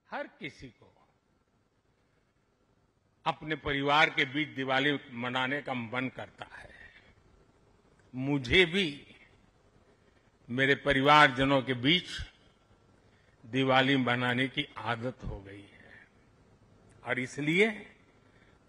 हर किसी को अपने परिवार के बीच दिवाली मनाने का मन करता है। मुझे भी मेरे परिवारजनों के बीच दिवाली मनाने की आदत हो गई है और इसलिए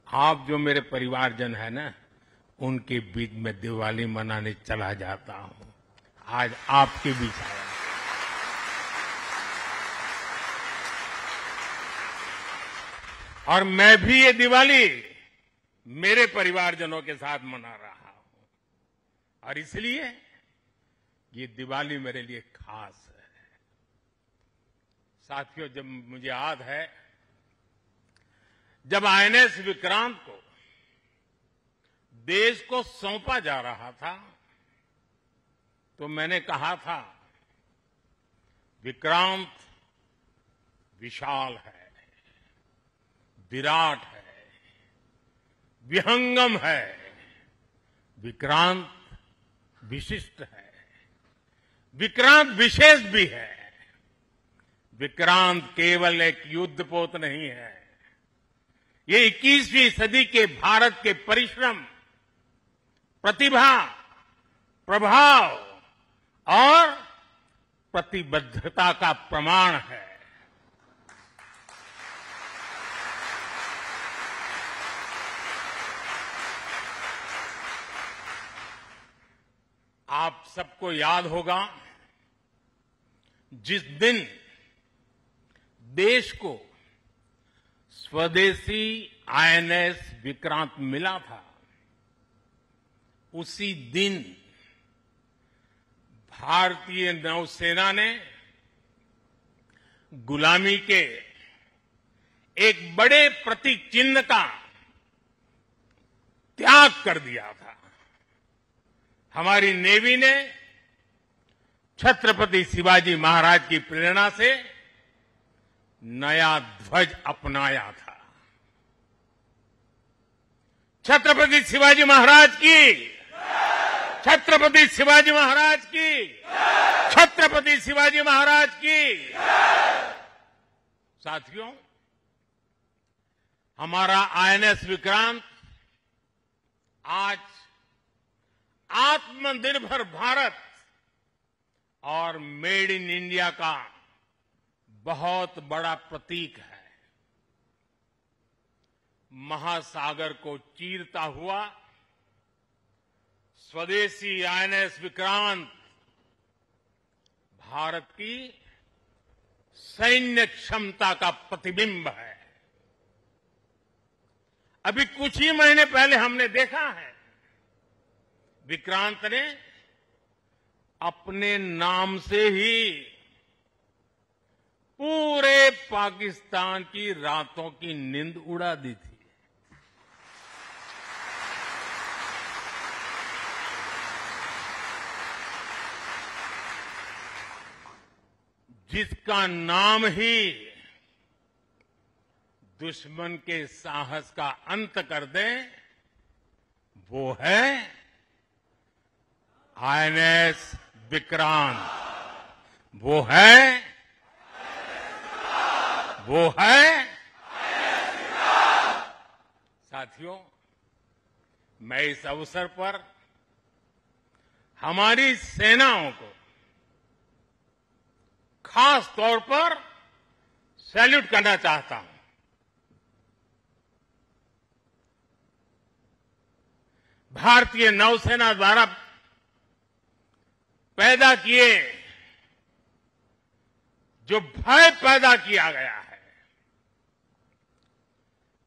आप जो मेरे परिवारजन है ना, उनके बीच में दिवाली मनाने चला जाता हूं। आज आपके बीच आया। और मैं भी ये दिवाली मेरे परिवारजनों के साथ मना रहा हूं और इसलिए ये दिवाली मेरे लिए खास है। साथियों, जब मुझे याद है जब आईएनएस विक्रांत को देश को सौंपा जा रहा था तो मैंने कहा था विक्रांत विशाल है, विराट है, विहंगम है, विक्रांत विशिष्ट है, विक्रांत विशेष भी है। विक्रांत केवल एक युद्धपोत नहीं है, ये 21वीं सदी के भारत के परिश्रम, प्रतिभा, प्रभाव और प्रतिबद्धता का प्रमाण है। आप सबको याद होगा जिस दिन देश को स्वदेशी आईएनएस विक्रांत मिला था, उसी दिन भारतीय नौसेना ने गुलामी के एक बड़े प्रतीक चिन्ह का त्याग कर दिया था। हमारी नेवी ने छत्रपति शिवाजी महाराज की प्रेरणा से नया ध्वज अपनाया था। छत्रपति शिवाजी महाराज की, छत्रपति शिवाजी महाराज की, छत्रपति शिवाजी महाराज की। साथियों, हमारा आईएनएस विक्रांत आज आत्मनिर्भर भारत और मेड इन इंडिया का बहुत बड़ा प्रतीक है। महासागर को चीरता हुआ स्वदेशी आईएनएस विक्रांत भारत की सैन्य क्षमता का प्रतिबिंब है। अभी कुछ ही महीने पहले हमने देखा है विक्रांत ने अपने नाम से ही पूरे पाकिस्तान की रातों की नींद उड़ा दी थी। जिसका नाम ही दुश्मन के साहस का अंत कर दे, वो है आईएनएस विक्रांत। वो है साथियों, मैं इस अवसर पर हमारी सेनाओं को खास तौर पर सैल्यूट करना चाहता हूं। भारतीय नौसेना द्वारा पैदा किए जो भय पैदा किया गया है,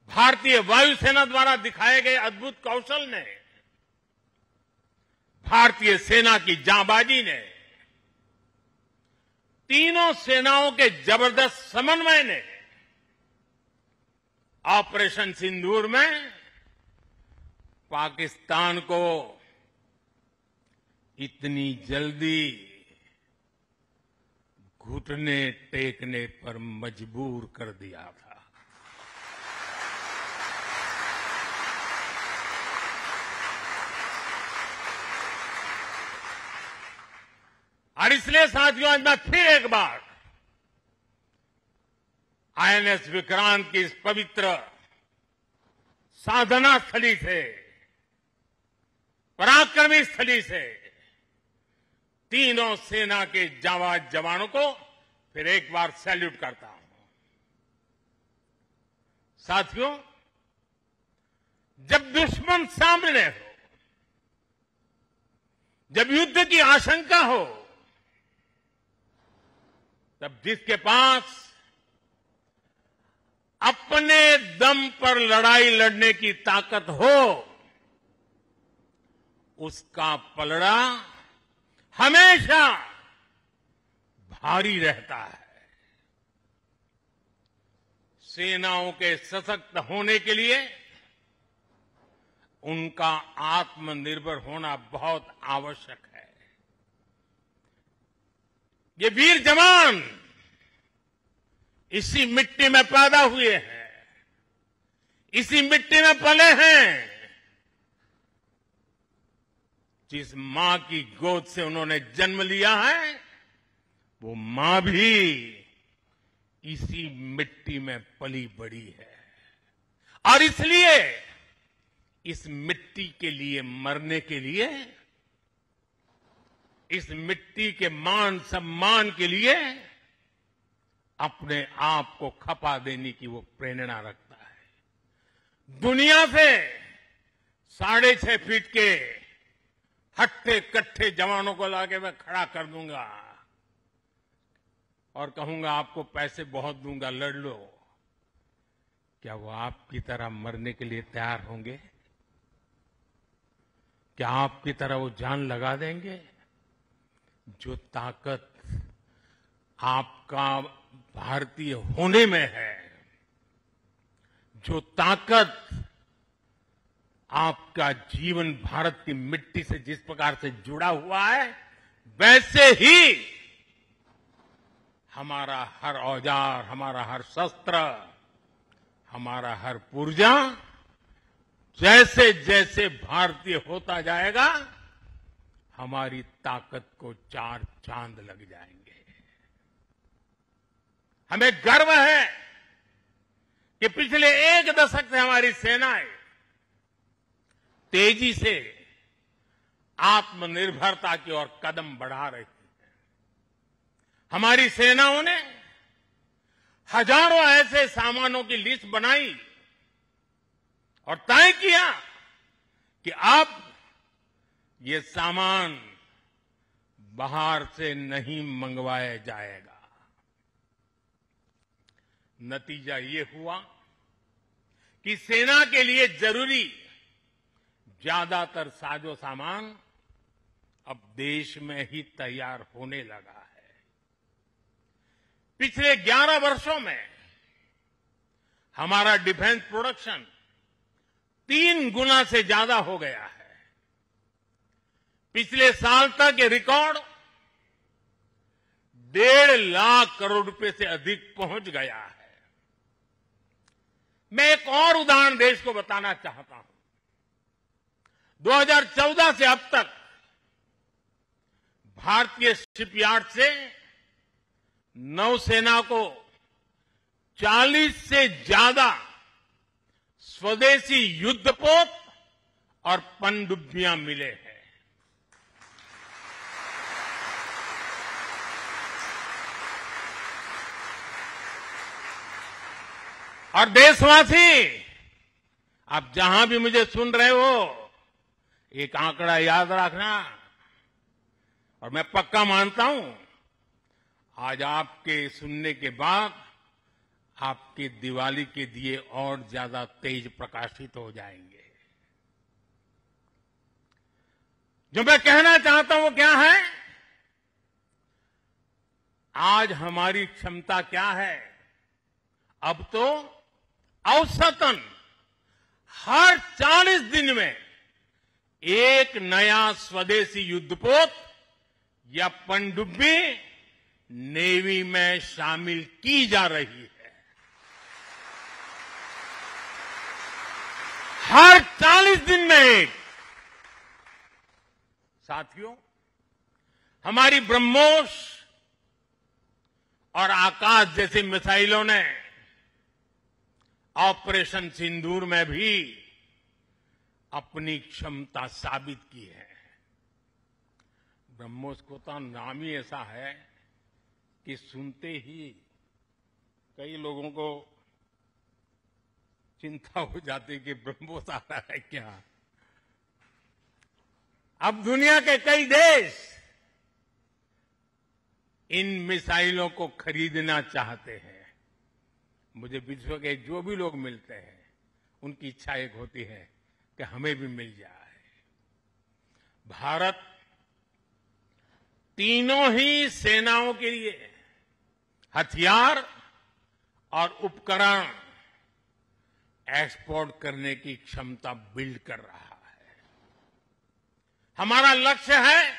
भारतीय वायुसेना द्वारा दिखाए गए अद्भुत कौशल ने, भारतीय सेना की जांबाजी ने, तीनों सेनाओं के जबरदस्त समन्वय ने ऑपरेशन सिंदूर में पाकिस्तान को इतनी जल्दी घुटने टेकने पर मजबूर कर दिया था। और इसलिए साथियों, आज मैं फिर एक बार आईएनएस विक्रांत की इस पवित्र साधना स्थली से, पराक्रमी स्थली से तीनों सेना के जाबाज जवानों को फिर एक बार सैल्यूट करता हूं। साथियों, जब दुश्मन सामने हो, जब युद्ध की आशंका हो, तब जिसके पास अपने दम पर लड़ाई लड़ने की ताकत हो, उसका पलड़ा हमेशा भारी रहता है। सेनाओं के सशक्त होने के लिए उनका आत्मनिर्भर होना बहुत आवश्यक है। ये वीर जवान इसी मिट्टी में पैदा हुए हैं, इसी मिट्टी में पले हैं। जिस मां की गोद से उन्होंने जन्म लिया है, वो मां भी इसी मिट्टी में पली बड़ी है। और इसलिए इस मिट्टी के लिए मरने के लिए, इस मिट्टी के मान सम्मान के लिए अपने आप को खपा देने की वो प्रेरणा रखता है। दुनिया से 6.5 फीट के हट्टे कट्टे जवानों को लाके मैं खड़ा कर दूंगा और कहूंगा आपको पैसे बहुत दूंगा, लड़ लो। क्या वो आपकी तरह मरने के लिए तैयार होंगे? क्या आपकी तरह वो जान लगा देंगे? जो ताकत आपका भारतीय होने में है, जो ताकत आपका जीवन भारत की मिट्टी से जिस प्रकार से जुड़ा हुआ है, वैसे ही हमारा हर औजार, हमारा हर शस्त्र, हमारा हर पुर्जा जैसे जैसे भारतीय होता जाएगा, हमारी ताकत को 4 चांद लग जाएंगे। हमें गर्व है कि पिछले 1 दशक से हमारी सेनाएं तेजी से आत्मनिर्भरता की ओर कदम बढ़ा रही है। हमारी सेनाओं ने हजारों ऐसे सामानों की लिस्ट बनाई और तय किया कि अब ये सामान बाहर से नहीं मंगवाया जाएगा। नतीजा ये हुआ कि सेना के लिए जरूरी ज्यादातर साजो सामान अब देश में ही तैयार होने लगा है। पिछले 11 वर्षों में हमारा डिफेंस प्रोडक्शन 3 गुना से ज्यादा हो गया है। पिछले साल तक ये रिकॉर्ड 1.5 लाख करोड़ रुपए से अधिक पहुंच गया है। मैं एक और उदाहरण देश को बताना चाहता हूं। 2014 से अब तक भारतीय शिपयार्ड से नौसेना को 40 से ज्यादा स्वदेशी युद्धपोत और पनडुब्बियां मिले हैं। और देशवासी, आप जहां भी मुझे सुन रहे हो, एक आंकड़ा याद रखना। और मैं पक्का मानता हूं, आज आपके सुनने के बाद आपके दिवाली के दिए और ज्यादा तेज प्रकाशित हो जाएंगे। जो मैं कहना चाहता हूं वो क्या है? आज हमारी क्षमता क्या है? अब तो औसतन हर 40 दिन में एक नया स्वदेशी युद्धपोत या पनडुब्बी नेवी में शामिल की जा रही है। हर 40 दिन में एक। साथियों, हमारी ब्रह्मोस और आकाश जैसी मिसाइलों ने ऑपरेशन सिंदूर में भी अपनी क्षमता साबित की है। ब्रह्मोस का नाम ही ऐसा है कि सुनते ही कई लोगों को चिंता हो जाती कि ब्रह्मोस आ रहा है क्या। अब दुनिया के कई देश इन मिसाइलों को खरीदना चाहते हैं। मुझे विश्व के जो भी लोग मिलते हैं उनकी इच्छा एक होती है कि हमें भी मिल जाए। भारत तीनों ही सेनाओं के लिए हथियार और उपकरण एक्सपोर्ट करने की क्षमता बिल्ड कर रहा है। हमारा लक्ष्य है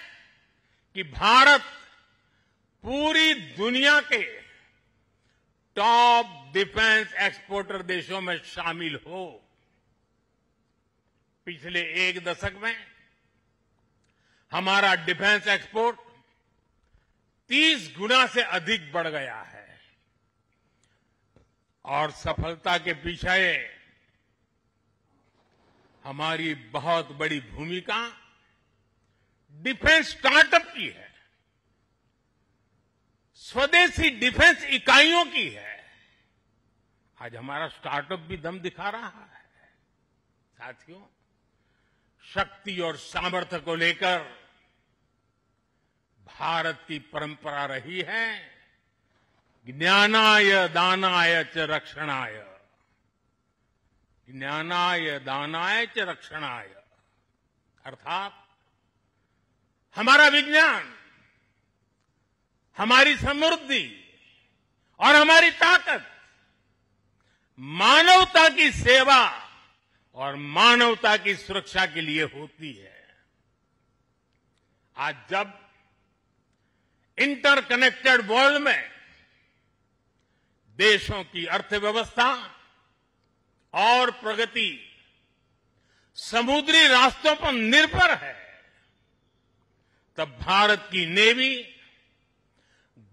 कि भारत पूरी दुनिया के टॉप डिफेंस एक्सपोर्टर देशों में शामिल हो। पिछले एक दशक में हमारा डिफेंस एक्सपोर्ट 30 गुना से अधिक बढ़ गया है और सफलता के पीछे हमारी बहुत बड़ी भूमिका डिफेंस स्टार्टअप की है, स्वदेशी डिफेंस इकाइयों की है। आज हमारा स्टार्टअप भी दम दिखा रहा है। साथियों, शक्ति और सामर्थ्य को लेकर भारत की परंपरा रही है ज्ञानाय दानाय च रक्षणाय। ज्ञानाय दानाय च रक्षणाय अर्थात हमारा विज्ञान, हमारी समृद्धि और हमारी ताकत मानवता की सेवा और मानवता की सुरक्षा के लिए होती है। आज जब इंटरकनेक्टेड वर्ल्ड में देशों की अर्थव्यवस्था और प्रगति समुद्री रास्तों पर निर्भर है, तब भारत की नेवी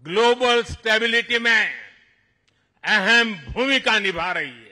ग्लोबल स्टेबिलिटी में अहम भूमिका निभा रही है।